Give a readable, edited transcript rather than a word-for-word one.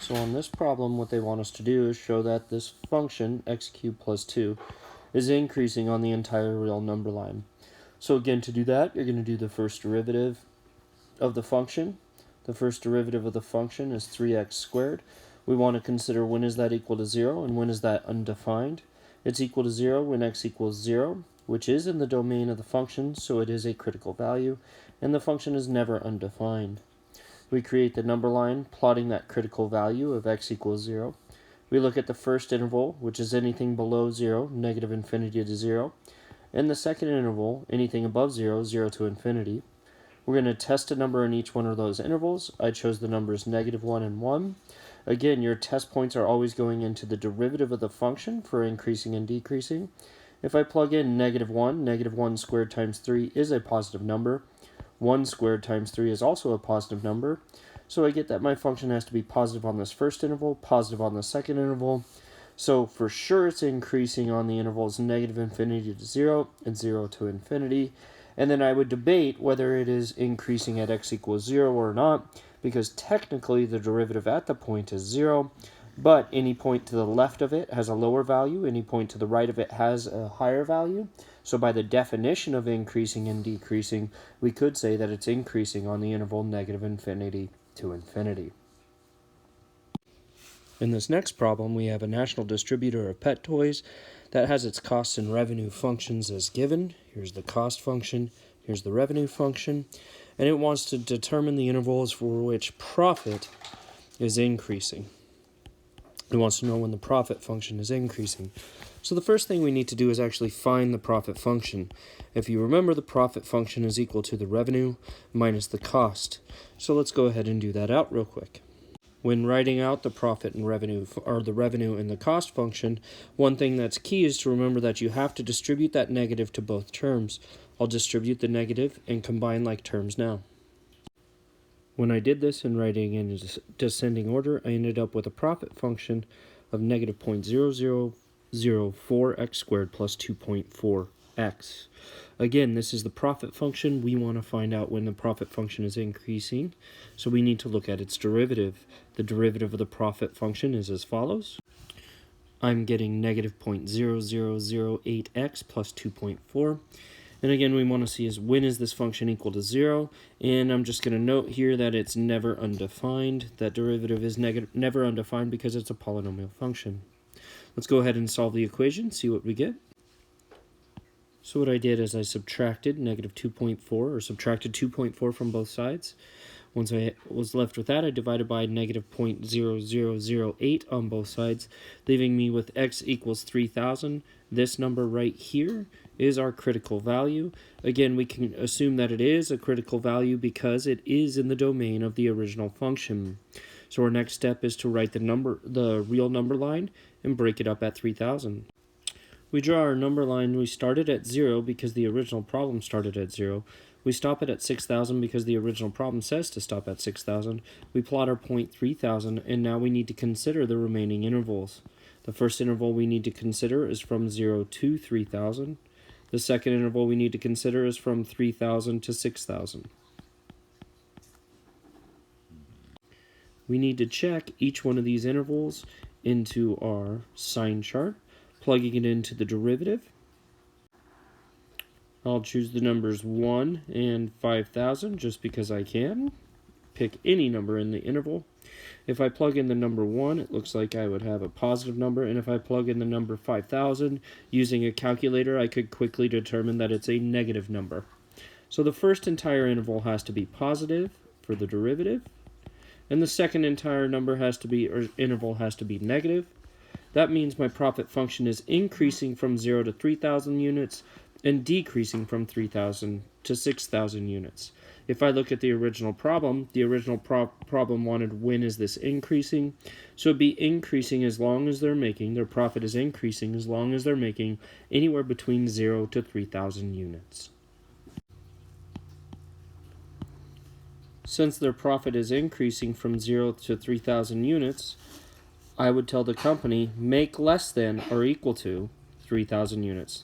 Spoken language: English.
So on this problem, what they want us to do is show that this function, x cubed plus 2, is increasing on the entire real number line. So again, to do that, you're going to do the first derivative of the function. The first derivative of the function is 3x squared. We want to consider when is that equal to 0 and when is that undefined. It's equal to 0 when x equals 0, which is in the domain of the function, so it is a critical value, and the function is never undefined. We create the number line plotting that critical value of x equals 0. We look at the first interval, which is anything below 0, negative infinity to 0, and the second interval, anything above 0, 0 to infinity. We're going to test a number in each one of those intervals. I chose the numbers -1 and 1. Again, your test points are always going into the derivative of the function for increasing and decreasing. If I plug in -1 squared times 3 is a positive number. 1 squared times 3 is also a positive number. So I get that my function has to be positive on this first interval, positive on the second interval. So for sure it's increasing on the intervals negative infinity to 0 and 0 to infinity. And then I would debate whether it is increasing at x equals 0 or not, because technically the derivative at the point is 0, but any point to the left of it has a lower value, any point to the right of it has a higher value. So by the definition of increasing and decreasing, we could say that it's increasing on the interval negative infinity to infinity. In this next problem, we have a national distributor of pet toys that has its costs and revenue functions as given. Here's the cost function, here's the revenue function, and it wants to determine the intervals for which profit is increasing. It wants to know when the profit function is increasing. So the first thing we need to do is actually find the profit function. If you remember, the profit function is equal to the revenue minus the cost. So let's go ahead and do that out real quick. When writing out the profit and revenue, or the revenue and the cost function, one thing that's key is to remember that you have to distribute that negative to both terms. I'll distribute the negative and combine like terms now. When I did this in writing in descending order, I ended up with a profit function of negative 0.0004x squared plus 2.4x. Again, this is the profit function. We want to find out when the profit function is increasing, so we need to look at its derivative. The derivative of the profit function is as follows. I'm getting negative 0.0008x plus 2.4. And again, we want to see is when is this function equal to 0, and I'm just going to note here that it's never undefined. That derivative is never undefined because it's a polynomial function. Let's go ahead and solve the equation, see what we get. So what I did is I subtracted negative 2.4, or subtracted 2.4 from both sides. Once I was left with that, I divided by negative 0.0008 on both sides, leaving me with x equals 3,000. This number right here is our critical value. Again, we can assume that it is a critical value because it is in the domain of the original function. So our next step is to write the real number line and break it up at 3,000. We draw our number line. We started at 0 because the original problem started at 0. We stop it at 6,000 because the original problem says to stop at 6,000. We plot our point 3,000, and now we need to consider the remaining intervals. The first interval we need to consider is from 0 to 3,000. The second interval we need to consider is from 3,000 to 6,000. We need to check each one of these intervals into our sign chart, plugging it into the derivative. I'll choose the numbers 1 and 5,000 just because I can. Pick any number in the interval. If I plug in the number 1, it looks like I would have a positive number, and if I plug in the number 5,000 using a calculator, I could quickly determine that it's a negative number. So the first entire interval has to be positive for the derivative, and the second entire interval has to be negative. That means my profit function is increasing from 0 to 3,000 units and decreasing from 3,000 to 6,000 units. If I look at the original problem wanted when is this increasing. So it'd be increasing as long as their profit is increasing as long as they're making anywhere between 0 to 3,000 units. Since their profit is increasing from 0 to 3,000 units, I would tell the company make less than or equal to 3,000 units.